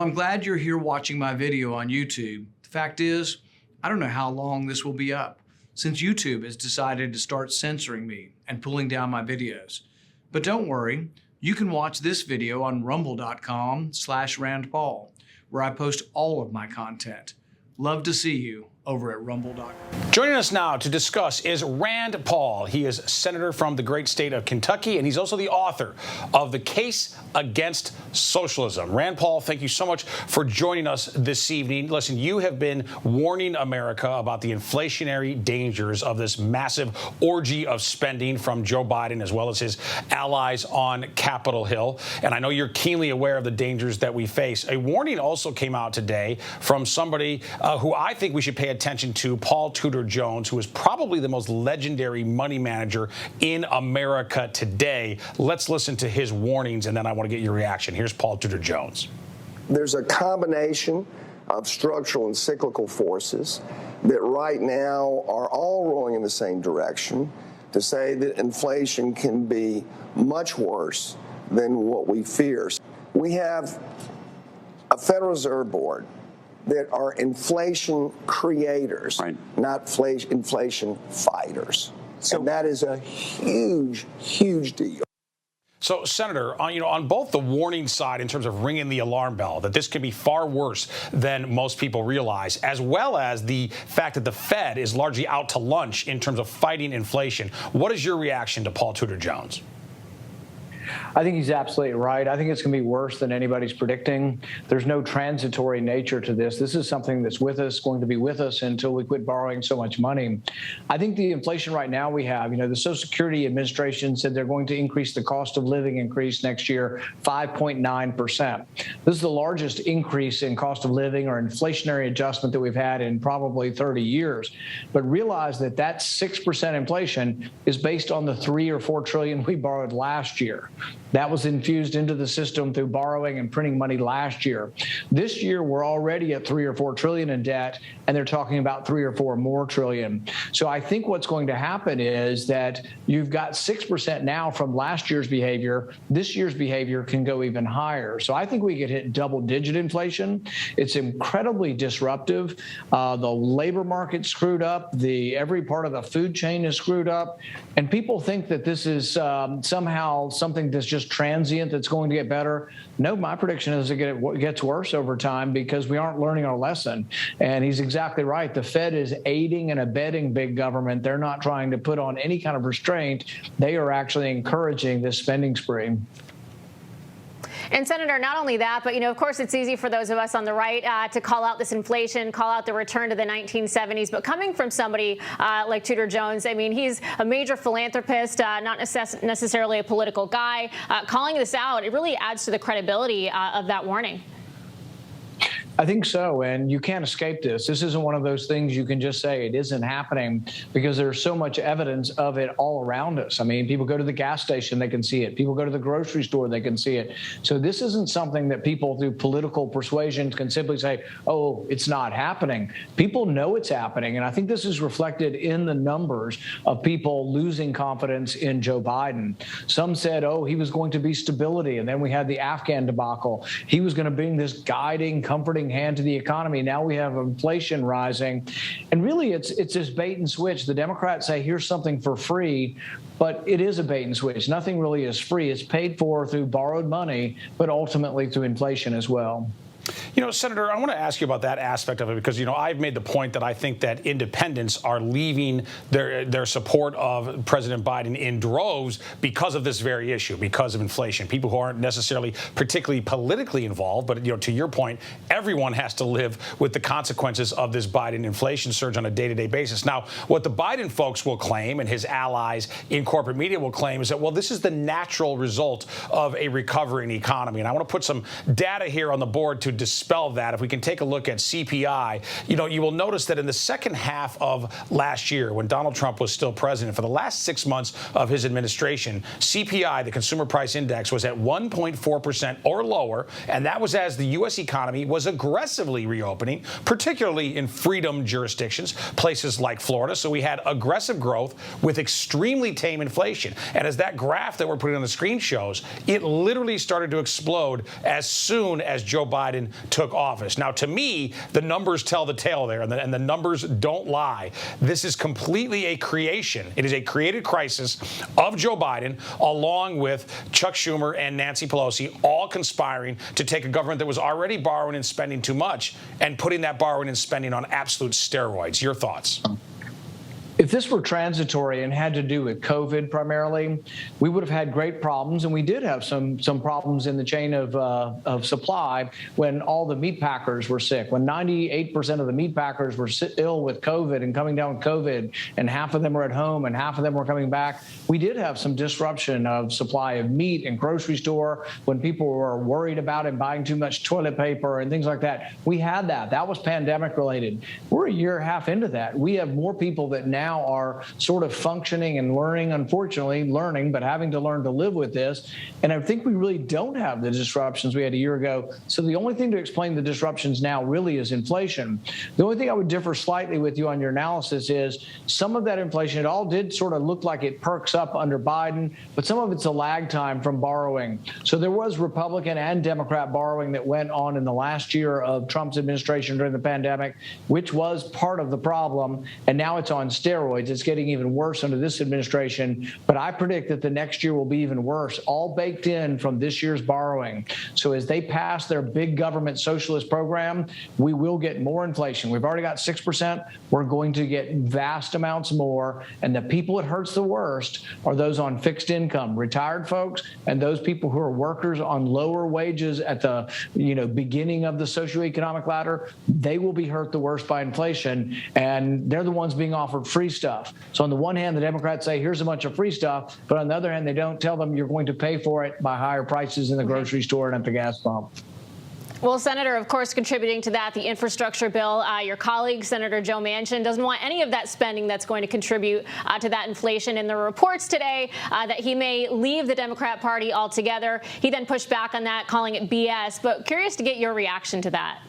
I'm glad you're here watching my video on YouTube. The fact is, I don't know how long this will be up, since YouTube has decided to start censoring me and pulling down my videos. But don't worry, you can watch this video on rumble.com/RandPaul, where I post all of my content. Love to see you over at rumble.com. Joining us now to discuss is Rand Paul. He is senator from the great state of Kentucky, and he's also the author of The Case Against Socialism. Rand Paul, thank you so much for joining us this evening. Listen, you have been warning America about the inflationary dangers of this massive orgy of spending from Joe Biden as well as his allies on Capitol Hill. And I know you're keenly aware of the dangers that we face. A warning also came out today from somebody who I think we should pay attention to, Paul Tudor Jones, who is probably the most legendary money manager in America today. Let's listen to his warnings, and then I want to get your reaction. Here's Paul Tudor Jones. There's a combination of structural and cyclical forces that right now are all rolling in the same direction to say that inflation can be much worse than what we fear. We have a Federal Reserve Board that are inflation creators, right, not inflation fighters. And that is a huge, huge deal. So, Senator, on both the warning side in terms of ringing the alarm bell, that this can be far worse than most people realize, as well as the fact that the Fed is largely out to lunch in terms of fighting inflation, what is your reaction to Paul Tudor Jones? I think he's absolutely right. I think it's going to be worse than anybody's predicting. There's no transitory nature to this. This is something that's with us, going to be with us until we quit borrowing so much money. I think the inflation right now we have, the Social Security Administration said they're going to increase the cost of living increase next year 5.9%. This is the largest increase in cost of living or inflationary adjustment that we've had in probably 30 years. But realize that that 6% inflation is based on the 3 or 4 trillion we borrowed last year. That was infused into the system through borrowing and printing money last year. This year, we're already at 3 or 4 trillion in debt, and they're talking about 3 or 4 more trillion. So I think what's going to happen is that you've got 6% now from last year's behavior. This year's behavior can go even higher. So I think we could hit double-digit inflation. It's incredibly disruptive. The labor market's screwed up. Every part of the food chain is screwed up. And people think that this is somehow something that's just transient, that's going to get better. No, my prediction is it gets worse over time because we aren't learning our lesson. And he's exactly right. The Fed is aiding and abetting big government. They're not trying to put on any kind of restraint. They are actually encouraging this spending spree. And, Senator, not only that, but, of course, it's easy for those of us on the right to call out this inflation, call out the return to the 1970s. But coming from somebody like Tudor Jones, I mean, he's a major philanthropist, not necessarily a political guy. Calling this out, it really adds to the credibility of that warning. I think so, and you can't escape this. This isn't one of those things you can just say it isn't happening because there's so much evidence of it all around us. I mean, people go to the gas station, they can see it. People go to the grocery store, they can see it. So this isn't something that people through political persuasion can simply say, oh, it's not happening. People know it's happening, and I think this is reflected in the numbers of people losing confidence in Joe Biden. Some said, oh, he was going to be stability, and then we had the Afghan debacle. He was going to bring this guiding, comforting hand to the economy. Now we have inflation rising. And really, it's this bait and switch. The Democrats say, here's something for free, but it is a bait and switch. Nothing really is free. It's paid for through borrowed money, but ultimately through inflation as well. Senator, I want to ask you about that aspect of it because, I've made the point that I think that independents are leaving their support of President Biden in droves because of this very issue, because of inflation. People who aren't necessarily particularly politically involved, but, to your point, everyone has to live with the consequences of this Biden inflation surge on a day-to-day basis. Now, what the Biden folks will claim and his allies in corporate media will claim is that, well, this is the natural result of a recovering economy. And I want to put some data here on the board to dispel dispel that, if we can take a look at CPI, you will notice that in the second half of last year, when Donald Trump was still president, for the last 6 months of his administration, CPI, the Consumer Price Index, was at 1.4% or lower, and that was as the U.S. economy was aggressively reopening, particularly in freedom jurisdictions, places like Florida. So we had aggressive growth with extremely tame inflation. And as that graph that we're putting on the screen shows, it literally started to explode as soon as Joe Biden took office. Now, to me, the numbers tell the tale there, and the numbers don't lie. This is completely a creation. It is a created crisis of Joe Biden, along with Chuck Schumer and Nancy Pelosi, all conspiring to take a government that was already borrowing and spending too much and putting that borrowing and spending on absolute steroids. Your thoughts? If this were transitory and had to do with COVID primarily, we would have had great problems, and we did have some problems in the chain of supply when all the meat packers were sick, when 98% of the meat packers were ill with COVID and coming down with COVID, and half of them were at home and half of them were coming back. We did have some disruption of supply of meat in grocery store when people were worried about it, buying too much toilet paper and things like that. We had that. That was pandemic related. We're a year and a half into that. We have more people that now are sort of functioning and learning, unfortunately learning, but having to learn to live with this. And I think we really don't have the disruptions we had a year ago. So the only thing to explain the disruptions now really is inflation. The only thing I would differ slightly with you on your analysis is some of that inflation, it all did sort of look like it perks up under Biden, but some of it's a lag time from borrowing. So there was Republican and Democrat borrowing that went on in the last year of Trump's administration during the pandemic, which was part of the problem. And now it's on steroids. It's getting even worse under this administration. But I predict that the next year will be even worse, all baked in from this year's borrowing. So as they pass their big government socialist program, we will get more inflation. We've already got 6%. We're going to get vast amounts more. And the people it hurts the worst are those on fixed income, retired folks, and those people who are workers on lower wages at the beginning of the socioeconomic ladder. They will be hurt the worst by inflation. And they're the ones being offered free stuff. So on the one hand, the Democrats say, here's a bunch of free stuff. But on the other hand, they don't tell them you're going to pay for it by higher prices in the grocery store and at the gas pump. Well, Senator, of course, contributing to that, the infrastructure bill, your colleague, Senator Joe Manchin, doesn't want any of that spending that's going to contribute to that inflation. In the reports today that he may leave the Democrat Party altogether. He then pushed back on that, calling it BS. But curious to get your reaction to that.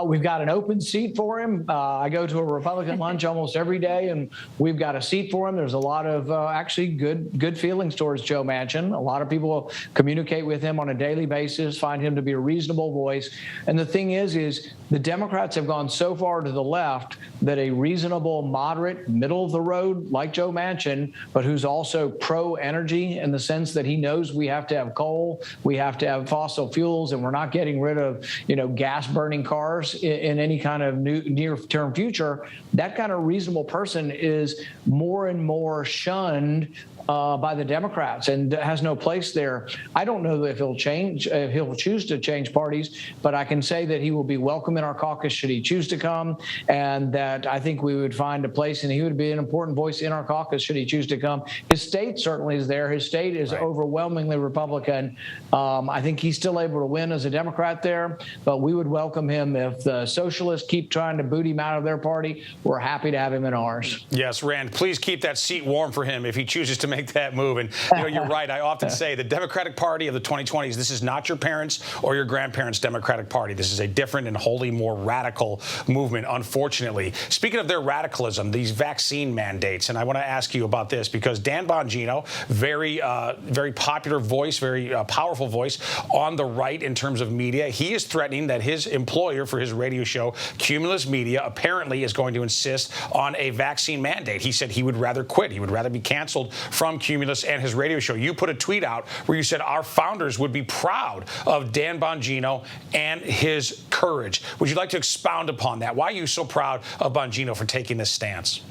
We've got an open seat for him. I go to a Republican lunch almost every day, and we've got a seat for him. There's a lot of actually good feelings towards Joe Manchin. A lot of people communicate with him on a daily basis, find him to be a reasonable voice. And the thing is the Democrats have gone so far to the left that a reasonable, moderate, middle of the road like Joe Manchin, but who's also pro-energy in the sense that he knows we have to have coal, we have to have fossil fuels, and we're not getting rid of gas-burning cars in any kind of near-term future. That kind of reasonable person is more and more shunned by the Democrats and has no place there. I don't know if he'll choose to change parties, but I can say that he will be welcome in our caucus should he choose to come, and that I think we would find a place and he would be an important voice in our caucus should he choose to come. His state certainly is there. His state is overwhelmingly Republican. I think he's still able to win as a Democrat there, but we would welcome him if the socialists keep trying to boot him out of their party. We're happy to have him in ours. Yes, Rand, please keep that seat warm for him if he chooses to make that move. And you're right. I often say the Democratic Party of the 2020s, this is not your parents' or your grandparents' Democratic Party. This is a different and wholly more radical movement, unfortunately. Speaking of their radicalism, these vaccine mandates, and I want to ask you about this because Dan Bongino, very popular voice, very powerful voice on the right in terms of media, he is threatening that his employer for his radio show, Cumulus Media, apparently is going to insist on a vaccine mandate. He said he would rather quit. He would rather be canceled from Cumulus and his radio show. You put a tweet out where you said our founders would be proud of Dan Bongino and his courage. Would you like to expound upon that? Why are you so proud of Bongino for taking this stance?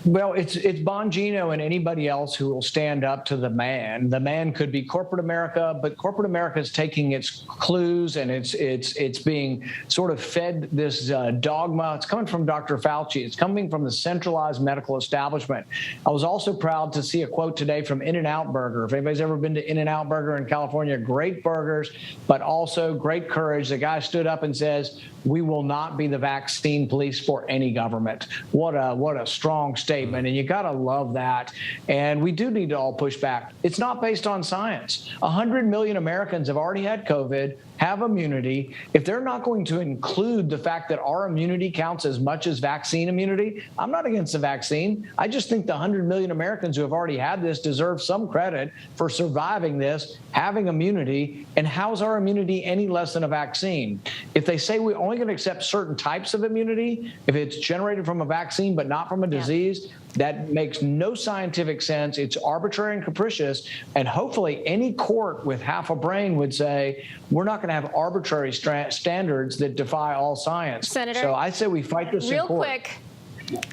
Well, it's Bongino and anybody else who will stand up to the man. The man could be corporate America, but corporate America is taking its clues and it's being sort of fed this dogma. It's coming from Dr. Fauci. It's coming from the centralized medical establishment. I was also proud to see a quote today from In-N-Out Burger. If anybody's ever been to In-N-Out Burger in California, great burgers, but also great courage. The guy stood up and says, "We will not be the vaccine police for any government." What a strong statement, and you got to love that. And we do need to all push back. It's not based on science. 100 million Americans have already had COVID, have immunity. If they're not going to include the fact that our immunity counts as much as vaccine immunity, I'm not against the vaccine. I just think the 100 million Americans who have already had this deserve some credit for surviving this, having immunity. And how's our immunity any less than a vaccine? If they say we're only going to accept certain types of immunity, if it's generated from a vaccine but not from a disease, that makes no scientific sense. It's arbitrary and capricious. And hopefully any court with half a brain would say, we're not going to have arbitrary standards that defy all science. Senator, so I say we fight this in court. Real quick,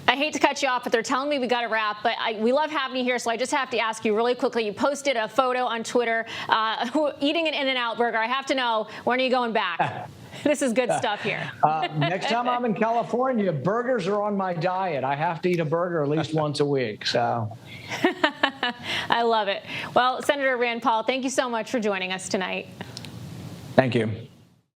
I hate to cut you off, but they're telling me we got to wrap. But we love having you here, so I just have to ask you really quickly. You posted a photo on Twitter eating an In-N-Out burger. I have to know, when are you going back? This is good stuff here. Next time I'm in California, burgers are on my diet. I have to eat a burger at least once a week. So I love it. Well, Senator Rand Paul, thank you so much for joining us tonight. Thank you.